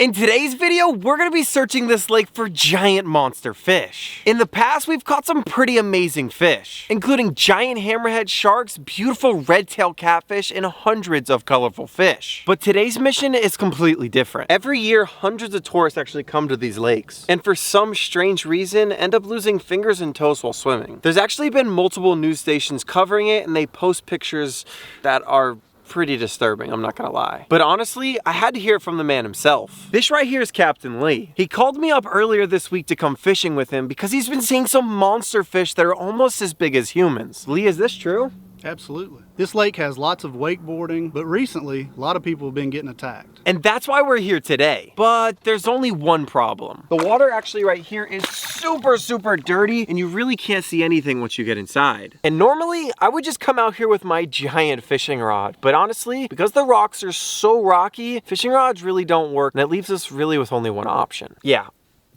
In today's video, we're gonna be searching this lake for giant monster fish. In the past, we've caught some pretty amazing fish, including giant hammerhead sharks, beautiful red-tailed catfish, and hundreds of colorful fish. But today's mission is completely different. Every year, hundreds of tourists actually come to these lakes, and for some strange reason, end up losing fingers and toes while swimming. There's actually been multiple news stations covering it, and they post pictures that are pretty disturbing, I'm not gonna lie. But honestly, I had to hear it from the man himself. This right here is Captain Lee. He called me up earlier this week to come fishing with him because he's been seeing some monster fish that are almost as big as humans. Lee, is this true? Absolutely. This lake has lots of wakeboarding, but recently, a lot of people have been getting attacked. And that's why we're here today. But there's only one problem. The water actually right here is super dirty, and you really can't see anything once you get inside. And normally, I would just come out here with my giant fishing rod. But honestly, because the rocks are so rocky, fishing rods really don't work, and it leaves us really with only one option. Yeah.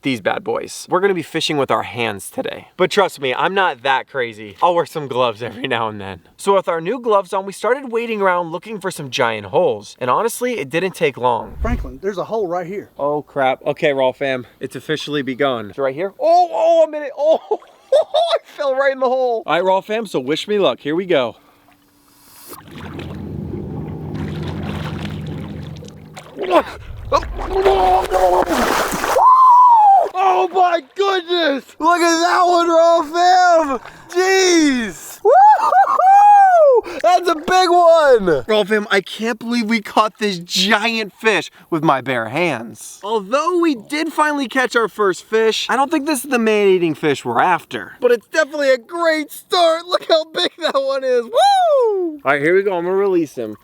These bad boys. We're gonna be fishing with our hands today. But trust me, I'm not that crazy. I'll wear some gloves every now and then. So with our new gloves on, we started waiting around looking for some giant holes. And honestly, it didn't take long. Franklin, there's a hole right here. Oh crap. Okay, Raw fam, it's officially begun. It's right here. Oh, a minute. Oh, I fell right in the hole. All right, Raw fam, so wish me luck. Here we go. Oh my goodness! Look at that one, Raw fam! Jeez! Woo-hoo-hoo! That's a big one! Raw fam, I can't believe we caught this giant fish with my bare hands. Although we did finally catch our first fish, I don't think this is the man-eating fish we're after. But it's definitely a great start. Look how big that one is. Woo! All right, here we go. I'm gonna release him.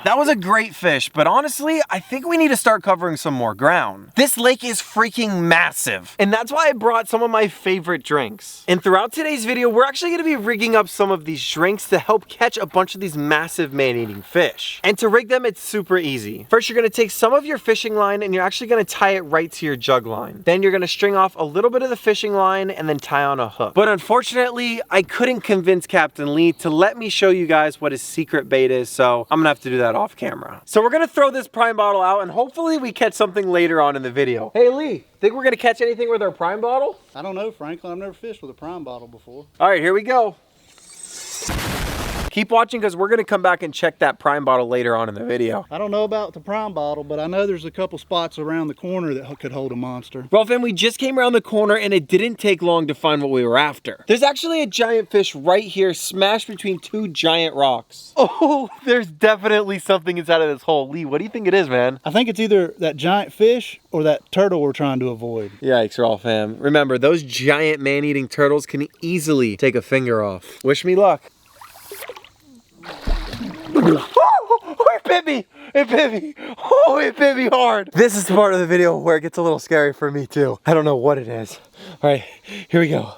That was a great fish, but honestly, I think we need to start covering some more ground. This lake is freaking massive, and that's why I brought some of my favorite drinks. And throughout today's video, we're actually gonna be rigging up some of these drinks to help catch a bunch of these massive man-eating fish. And to rig them, it's super easy. First, you're gonna take some of your fishing line and you're actually gonna tie it right to your jug line. Then you're gonna string off a little bit of the fishing line and then tie on a hook. But unfortunately, I couldn't convince Captain Lee to let me show you guys what his secret bait is, so I'm gonna have to do that off camera. So we're gonna throw this prime bottle out and hopefully we catch something later on in the video. Hey Lee, think we're gonna catch anything with our prime bottle? I don't know, Franklin. I've never fished with a prime bottle before. All right, here we go. Keep watching because we're gonna come back and check that prime bottle later on in the video. I don't know about the prime bottle, but I know there's a couple spots around the corner that could hold a monster. Well, fam, we just came around the corner and it didn't take long to find what we were after. There's actually a giant fish right here smashed between two giant rocks. Oh, there's definitely something inside of this hole. Lee, what do you think it is, man? I think it's either that giant fish or that turtle we're trying to avoid. Yikes, Raw fam. Remember, those giant man-eating turtles can easily take a finger off. Wish me luck. Oh, it bit me! It bit me! Oh, it bit me hard! This is the part of the video where it gets a little scary for me too. I don't know what it is. All right, here we go.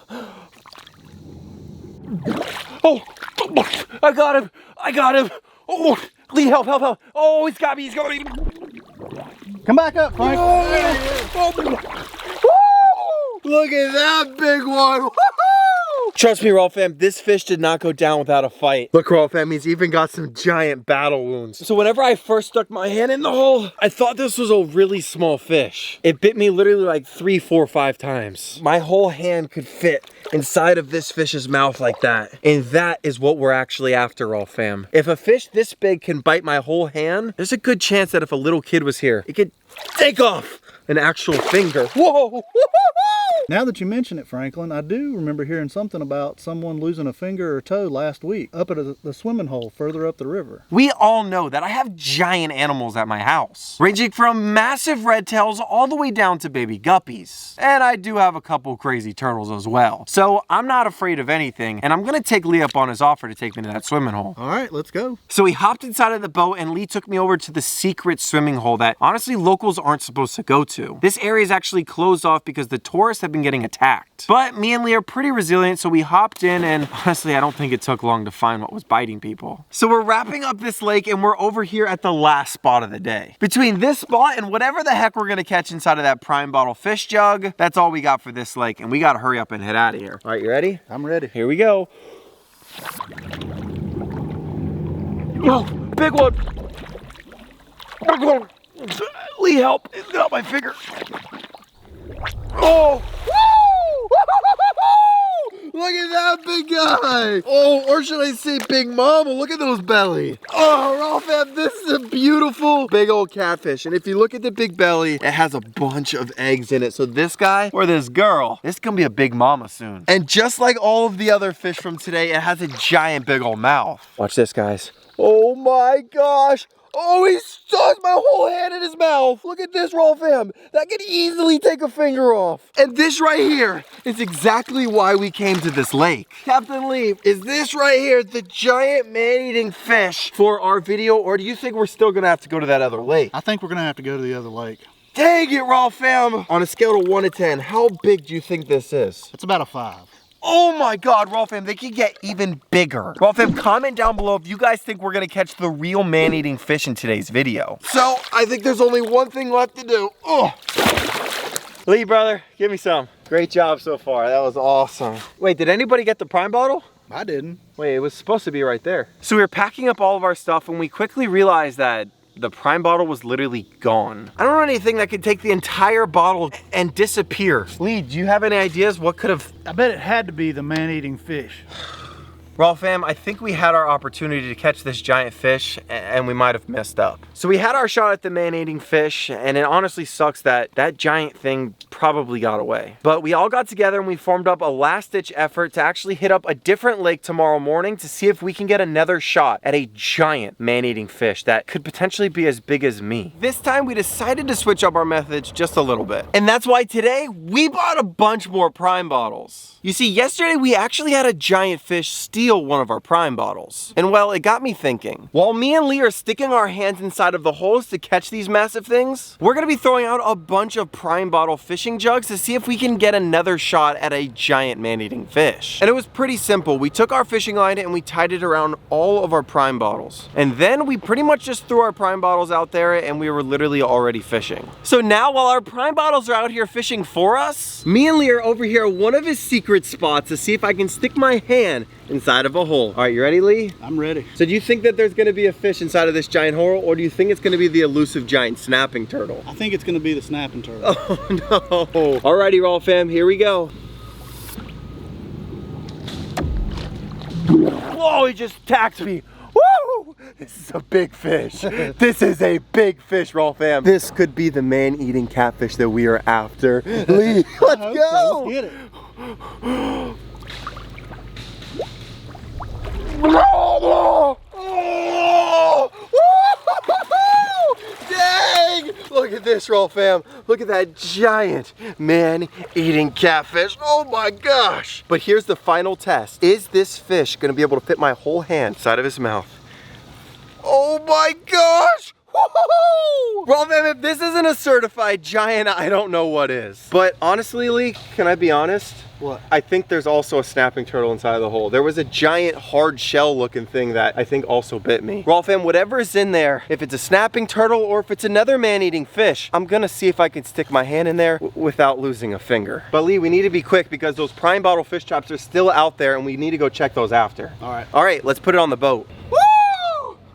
Oh, I got him! I got him! Oh, Lee, help, help, help! Oh, he's got me, he's got me! Come back up, Frank. Oh, look at that big one! Woo-hoo! Trust me, Raw fam, this fish did not go down without a fight. Look, Raw fam, he's even got some giant battle wounds. So whenever I first stuck my hand in the hole, I thought this was a really small fish. It bit me literally like 3, 4, 5 times. My whole hand could fit inside of this fish's mouth like that. And that is what we're actually after, Raw fam. If a fish this big can bite my whole hand, there's a good chance that if a little kid was here, it could take off an actual finger. Whoa! Now that you mention it, Franklin, I do remember hearing something about someone losing a finger or toe last week up at the swimming hole further up the river. We all know that I have giant animals at my house, ranging from massive red tails all the way down to baby guppies. And I do have a couple crazy turtles as well. So I'm not afraid of anything, and I'm gonna take Lee up on his offer to take me to that swimming hole. All right, let's go. So he hopped inside of the boat and Lee took me over to the secret swimming hole that honestly locals aren't supposed to go to. This area is actually closed off because the tourists have been getting attacked. But me and Lee are pretty resilient, so we hopped in and honestly, I don't think it took long to find what was biting people. So we're wrapping up this lake and we're over here at the last spot of the day. Between this spot and whatever the heck we're gonna catch inside of that prime bottle fish jug, that's all we got for this lake and we gotta hurry up and head out of here. All right, you ready? I'm ready. Here we go. Oh, big one. Big one. Lee, help. Get out my finger. Oh! Look at that big guy! Oh, or should I say Big Mama? Look at those belly. Oh, Ralph, this is a beautiful big old catfish. And if you look at the big belly, it has a bunch of eggs in it. So this guy or this girl, this is gonna be a big mama soon. And just like all of the other fish from today, it has a giant big old mouth. Watch this, guys. Oh my gosh! Oh, he stuck my whole hand in his mouth. Look at this, Raw fam. That could easily take a finger off. And this right here is exactly why we came to this lake. Captain Lee, is this right here the giant man-eating fish for our video, or do you think we're still gonna have to go to that other lake? I think we're gonna have to go to the other lake. Dang it, Raw fam. On a scale of 1 to 10, how big do you think this is? It's about a 5. Oh my God, Raw fam, they could get even bigger. Raw fam, comment down below if you guys think we're gonna catch the real man-eating fish in today's video. So, I think there's only one thing left to do. Oh. Lee, brother, give me some. Great job so far, that was awesome. Wait, did anybody get the prime bottle? I didn't. Wait, it was supposed to be right there. So we were packing up all of our stuff and we quickly realized that the prime bottle was literally gone. I don't know anything that could take the entire bottle and disappear. Lee, do you have any ideas what could have? I bet it had to be the man-eating fish. Raw fam, I think we had our opportunity to catch this giant fish and we might have messed up. So we had our shot at the man-eating fish and it honestly sucks that that giant thing probably got away. But we all got together and we formed up a last-ditch effort to actually hit up a different lake tomorrow morning to see if we can get another shot at a giant man-eating fish that could potentially be as big as me. This time we decided to switch up our methods just a little bit. And that's why today we bought a bunch more prime bottles. You see, yesterday we actually had a giant fish steal one of our prime bottles. And well, it got me thinking. While me and Lee are sticking our hands inside of the holes to catch these massive things, we're gonna be throwing out a bunch of prime bottle fishing jugs to see if we can get another shot at a giant man-eating fish. And it was pretty simple. We took our fishing line and we tied it around all of our prime bottles. And then we pretty much just threw our prime bottles out there and we were literally already fishing. So now while our prime bottles are out here fishing for us, me and Lee are over here at one of his secret spots to see if I can stick my hand inside of a hole. All right, you ready, Lee? I'm ready. So do you think that there's gonna be a fish inside of this giant hole, or do you think it's gonna be the elusive giant snapping turtle? I think it's gonna be the snapping turtle. Oh no. Alrighty, Raw fam, here we go. Whoa, he just attacked me. Woo! This is a big fish. This is a big fish, Raw fam. This could be the man-eating catfish that we are after. Lee, let's go. So. Let's get it. Dang! Look at this, Raw fam. Look at that giant man-eating catfish. Oh my gosh! But here's the final test. Is this fish gonna be able to fit my whole hand inside of his mouth? Oh my gosh! Raw fam, if this isn't a certified giant, I don't know what is. But honestly, Lee, can I be honest? What? I think there's also a snapping turtle inside of the hole. There was a giant hard shell looking thing that I think also bit me. Raw fam, whatever is in there, if it's a snapping turtle or if it's another man-eating fish, I'm gonna see if I can stick my hand in there without losing a finger. But Lee, we need to be quick because those prime bottle fish traps are still out there and we need to go check those after. All right, let's put it on the boat. Woo!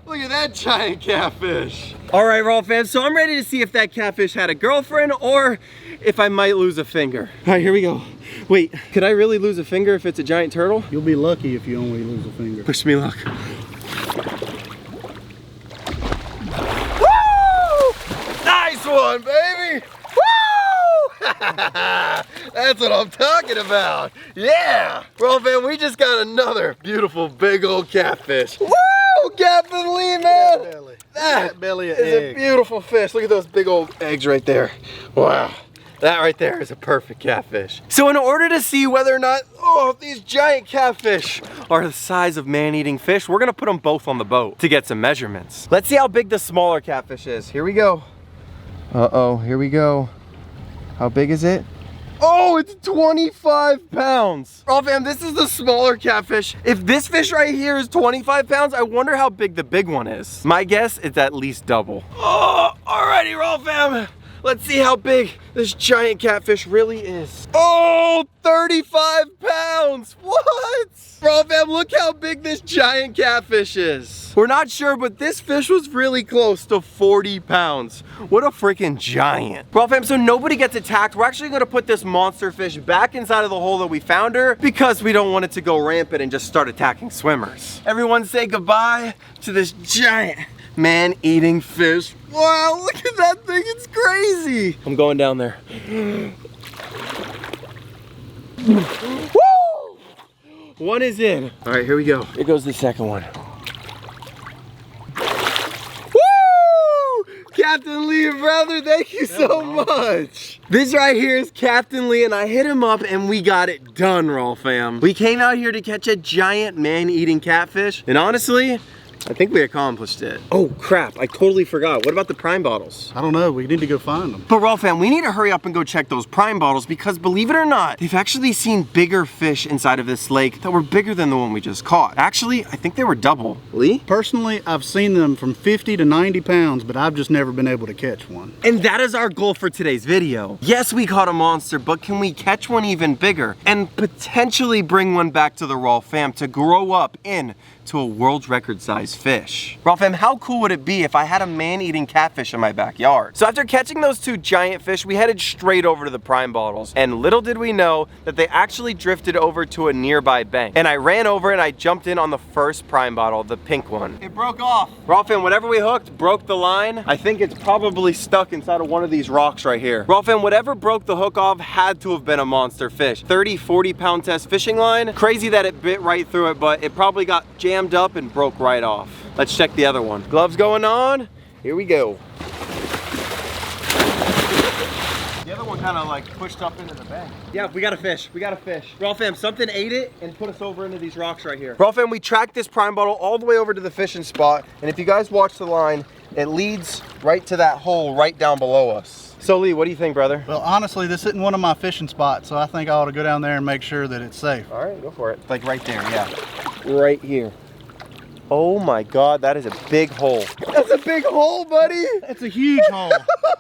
Look at that giant catfish. All right, Raw fam, so I'm ready to see if that catfish had a girlfriend or if I might lose a finger. All right, here we go. Wait, could I really lose a finger if it's a giant turtle? You'll be lucky if you only lose a finger. Wish me luck. Woo! Nice one, baby! Woo! That's what I'm talking about. Yeah! Well, man, we just got another beautiful big old catfish. Woo! Captain Lee, man! Belly. That belly of is egg. a beautiful fish. Look at those big old eggs right there. Wow. That right there is a perfect catfish. So in order to see whether or not, these giant catfish are the size of man-eating fish, we're gonna put them both on the boat to get some measurements. Let's see how big the smaller catfish is. Here we go. Uh-oh, here we go. How big is it? Oh, it's 25 pounds. Oh, fam, this is the smaller catfish. If this fish right here is 25 pounds, I wonder how big the big one is. My guess is at least double. Oh, alrighty, Raw fam. Let's see how big this giant catfish really is. Oh, 35 pounds. What? Bro, fam, look how big this giant catfish is. We're not sure, but this fish was really close to 40 pounds. What a freaking giant. Bro, fam, so nobody gets attacked. We're actually gonna put this monster fish back inside of the hole that we found her because we don't want it to go rampant and just start attacking swimmers. Everyone say goodbye to this giant man-eating fish. Wow, look at that thing, it's crazy. I'm going down there. Woo! One is in. All right, here we go. Here goes the second one. Woo! Captain Lee, brother, thank you so much. This right here is Captain Lee, and I hit him up and we got it done, Raw fam. We came out here to catch a giant man-eating catfish, and honestly, I think we accomplished it. Oh crap, I totally forgot. What about the prime bottles? I don't know, we need to go find them. But Raw fam, we need to hurry up and go check those prime bottles because believe it or not, they've actually seen bigger fish inside of this lake that were bigger than the one we just caught. Actually, I think they were double. Lee? Personally, I've seen them from 50 to 90 pounds, but I've just never been able to catch one. And that is our goal for today's video. Yes, we caught a monster, but can we catch one even bigger and potentially bring one back to the Raw fam to grow up into a world record size fish? Raw fam, how cool would it be if I had a man-eating catfish in my backyard? So after catching those two giant fish, we headed straight over to the prime bottles. And little did we know that they actually drifted over to a nearby bank. And I ran over and I jumped in on the first prime bottle, the pink one. It broke off. Raw fam, whatever we hooked broke the line. I think it's probably stuck inside of one of these rocks right here. Raw fam, whatever broke the hook off had to have been a monster fish. 30, 40 pound test fishing line. Crazy that it bit right through it, but it probably got jammed up and broke right off. Let's check the other one. Gloves going on. Here we go. The other one kind of like pushed up into the bank. Yeah, we got a fish. We got a fish. Raw fam, something ate it and put us over into these rocks right here. Raw fam, we tracked this prime bottle all the way over to the fishing spot. And if you guys watch the line, it leads right to that hole right down below us. So Lee, what do you think, brother? Well, honestly, this isn't one of my fishing spots, so I think I ought to go down there and make sure that it's safe. All right, go for it. Like right there, yeah. Right here. Oh my God, that is a big hole. That's a big hole, buddy. It's a huge hole.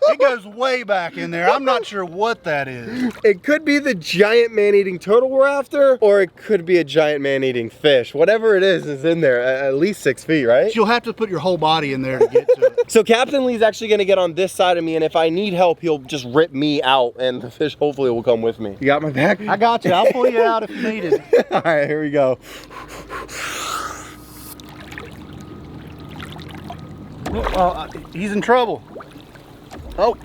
It goes way back in there. I'm not sure what that is. It could be the giant man-eating turtle we're after, or it could be a giant man-eating fish. Whatever it is in there, at least 6 feet, right? You'll have to put your whole body in there to get to it. So Captain Lee's actually gonna get on this side of me, and if I need help, he'll just rip me out, and the fish hopefully will come with me. You got my back? I got you. I'll pull you out if you need it. All right, here we go. He's in trouble. Oh.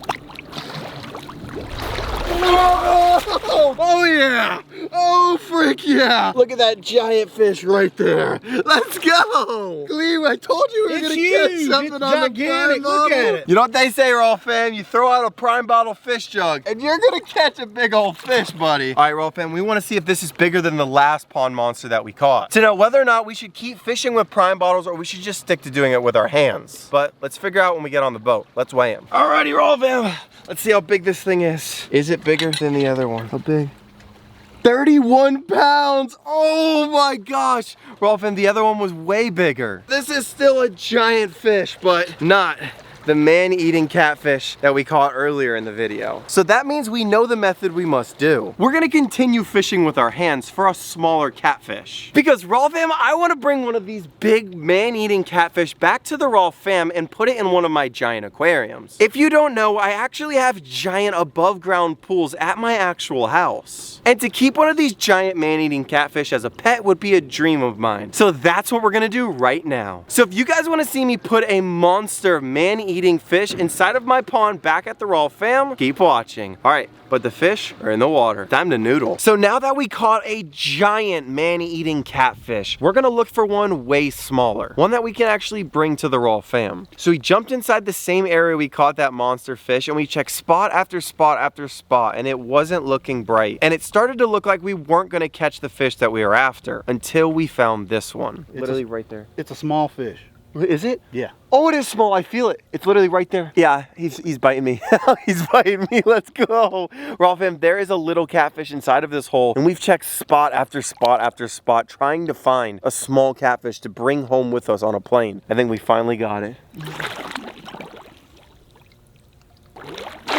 Oh yeah! Oh frick yeah! Look at that giant fish right there. Let's go! Cleve, I told you we were gonna catch something on the prime bottle. Look at it. You know what they say, Raw fam? You throw out a prime bottle fish jug and you're gonna catch a big old fish, buddy. All right, Raw fam, we wanna see if this is bigger than the last pond monster that we caught. To know whether or not we should keep fishing with prime bottles or we should just stick to doing it with our hands. But let's figure out when we get on the boat. Let's weigh him. Alrighty, Raw fam. Let's see how big this thing is. Is it bigger than the other one? How big? 31 pounds! Oh my gosh! Raw fam, the other one was way bigger. This is still a giant fish, but not the man-eating catfish that we caught earlier in the video. So that means we know the method we must do. We're gonna continue fishing with our hands for a smaller catfish. Because Raw fam, I wanna bring one of these big man-eating catfish back to the Raw fam and put it in one of my giant aquariums. If you don't know, I actually have giant above ground pools at my actual house. And to keep one of these giant man-eating catfish as a pet would be a dream of mine. So that's what we're gonna do right now. So if you guys wanna see me put a monster man-eating fish inside of my pond back at the Raw fam, keep watching. All right, but the fish are in the water. Time to noodle. So now that we caught a giant man-eating catfish, we're gonna look for one way smaller. One that we can actually bring to the Raw fam. So we jumped inside the same area we caught that monster fish and we checked spot after spot after spot and it wasn't looking bright. And it started to look like we weren't gonna catch the fish that we were after until we found this one. Literally right there. It's a small fish. Is it? Yeah. Oh, it is small. I feel it. It's literally right there. Yeah, he's biting me. He's biting me. Let's go. Raw fam, there is a little catfish inside of this hole, and we've checked spot after spot after spot trying to find a small catfish to bring home with us on a plane. I think we finally got it.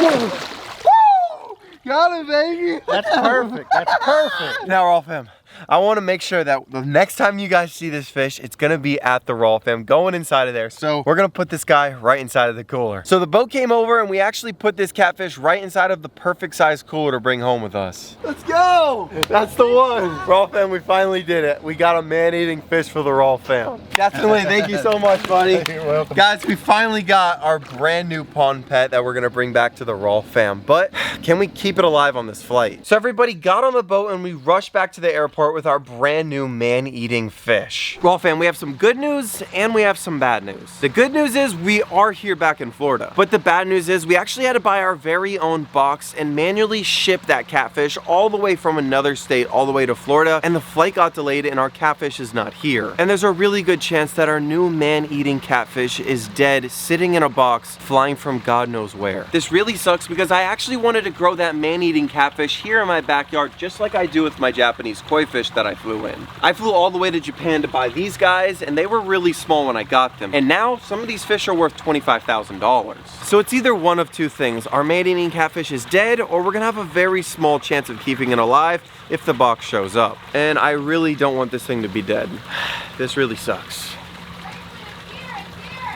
Woo! Got it, baby. That's perfect. That's perfect. Now, Raw Fam, I want to make sure that the next time you guys see this fish, it's gonna be at the Raw Fam, going inside of there. So we're gonna put this guy right inside of the cooler. So the boat came over and we actually put this catfish right inside of the perfect size cooler to bring home with us. Let's go! That's the one. Raw Fam, we finally did it. We got a man-eating fish for the Raw Fam. Definitely, thank you so much, buddy. You're welcome. Guys, we finally got our brand new pond pet that we're gonna bring back to the Raw Fam. But can we keep it alive on this flight? So everybody got on the boat and we rushed back to the airport with our brand new man-eating fish. Raw Fam, we have some good news and we have some bad news. The good news is we are here back in Florida. But the bad news is we actually had to buy our very own box and manually ship that catfish all the way from another state all the way to Florida, and the flight got delayed and our catfish is not here. And there's a really good chance that our new man-eating catfish is dead, sitting in a box, flying from God knows where. This really sucks because I actually wanted to grow that man-eating catfish here in my backyard just like I do with my Japanese koi fish that I flew in. I flew all the way to Japan to buy these guys and they were really small when I got them. And now some of these fish are worth $25,000. So it's either one of two things. Our man-eating catfish is dead or we're gonna have a very small chance of keeping it alive if the box shows up. And I really don't want this thing to be dead. This really sucks.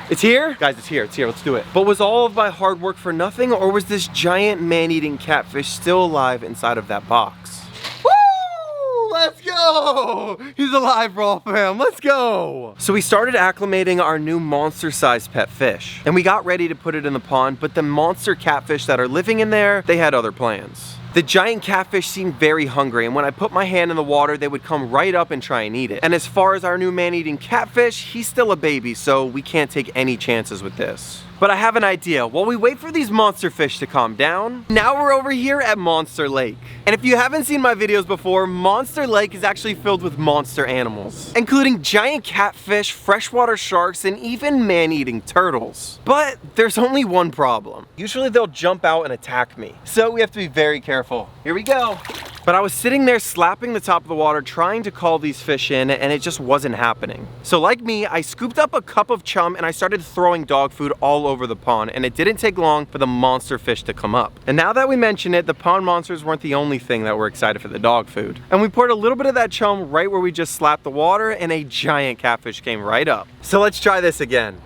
It's here? Guys, it's here, let's do it. But was all of my hard work for nothing, or was this giant man-eating catfish still alive inside of that box? Woo! Let's go! He's alive, Raw Fam, let's go! So we started acclimating our new monster-sized pet fish, and we got ready to put it in the pond, but the monster catfish that are living in there, they had other plans. The giant catfish seemed very hungry, and when I put my hand in the water, they would come right up and try and eat it. And as far as our new man-eating catfish, he's still a baby, so we can't take any chances with this. But I have an idea. While we wait for these monster fish to calm down, now we're over here at Monster Lake. And if you haven't seen my videos before, Monster Lake is actually filled with monster animals, including giant catfish, freshwater sharks, and even man-eating turtles. But there's only one problem. Usually they'll jump out and attack me, so we have to be very careful. Here we go. But I was sitting there slapping the top of the water trying to call these fish in, and it just wasn't happening. So like me, I scooped up a cup of chum and I started throwing dog food all over the pond, and it didn't take long for the monster fish to come up. And now that we mention it, the pond monsters weren't the only thing that were excited for the dog food. And we poured a little bit of that chum right where we just slapped the water, and a giant catfish came right up. So let's try this again.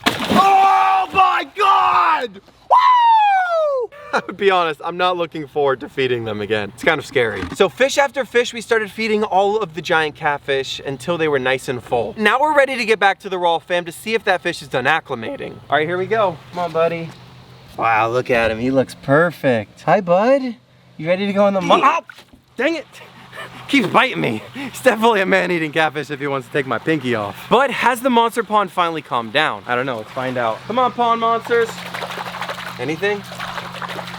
Oh my God! I would be honest, I'm not looking forward to feeding them again. It's kind of scary. So fish after fish, we started feeding all of the giant catfish until they were nice and full. Now we're ready to get back to the Raw Fam to see if that fish is done acclimating. All right, here we go. Come on, buddy. Wow, look at him. He looks perfect. Hi, bud. You ready to go in the oh, dang it. Keeps biting me. He's definitely a man-eating catfish if he wants to take my pinky off. But has the monster pond finally calmed down? I don't know, let's find out. Come on, pond monsters. Anything?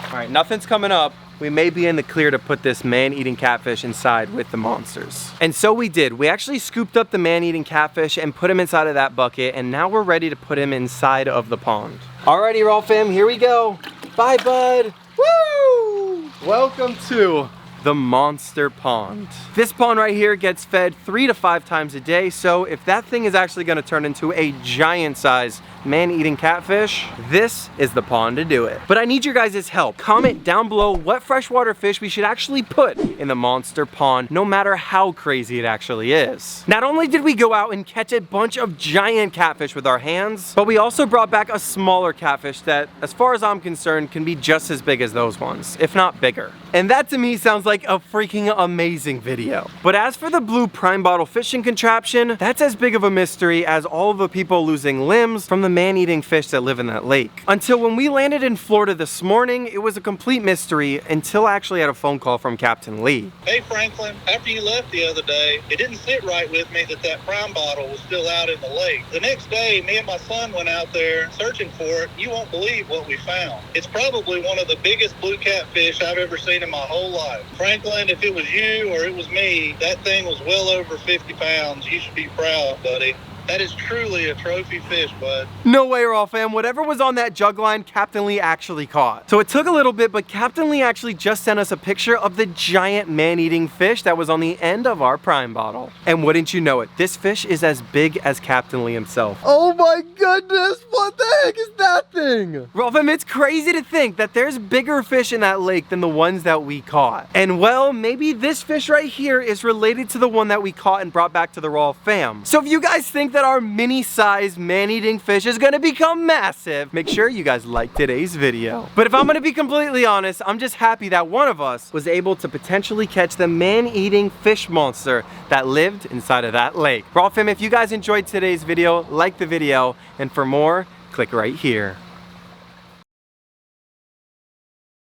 All right, nothing's coming up. We may be in the clear to put this man-eating catfish inside with the monsters. And so we did. We actually scooped up the man-eating catfish and put him inside of that bucket, and now we're ready to put him inside of the pond. Alrighty, Raw Fam, here we go. Bye, bud. Woo! Welcome to the monster pond. This pond right here gets fed 3 to 5 times a day, so if that thing is actually gonna turn into a giant size man-eating catfish, this is the pond to do it. But I need your guys' help. Comment down below what freshwater fish we should actually put in the monster pond, no matter how crazy it actually is. Not only did we go out and catch a bunch of giant catfish with our hands, but we also brought back a smaller catfish that, as far as I'm concerned, can be just as big as those ones, if not bigger. And that to me sounds like a freaking amazing video. But as for the blue prime bottle fishing contraption, that's as big of a mystery as all of the people losing limbs from the man-eating fish that live in that lake. Until when we landed in Florida this morning, it was a complete mystery until I actually had a phone call from Captain Lee. Hey Franklin, after you left the other day, it didn't sit right with me that prime bottle was still out in the lake. The next day, me and my son went out there searching for it. You won't believe what we found. It's probably one of the biggest blue catfish I've ever seen in my whole life. Franklin, if it was you or it was me, that thing was well over 50 pounds. You should be proud, buddy. That is truly a trophy fish, bud. No way, Raw fam. Whatever was on that jug line, Captain Lee actually caught. So it took a little bit, but Captain Lee actually just sent us a picture of the giant man-eating fish that was on the end of our prime bottle. And wouldn't you know it, this fish is as big as Captain Lee himself. Oh my goodness, what the heck is that thing? Raw fam, it's crazy to think that there's bigger fish in that lake than the ones that we caught. And well, maybe this fish right here is related to the one that we caught and brought back to the Raw fam. So if you guys think that our mini-sized man-eating fish is gonna become massive, make sure you guys like today's video. But if I'm gonna be completely honest, I'm just happy that one of us was able to potentially catch the man-eating fish monster that lived inside of that lake. Raw fam, if you guys enjoyed today's video, like the video, and for more, click right here.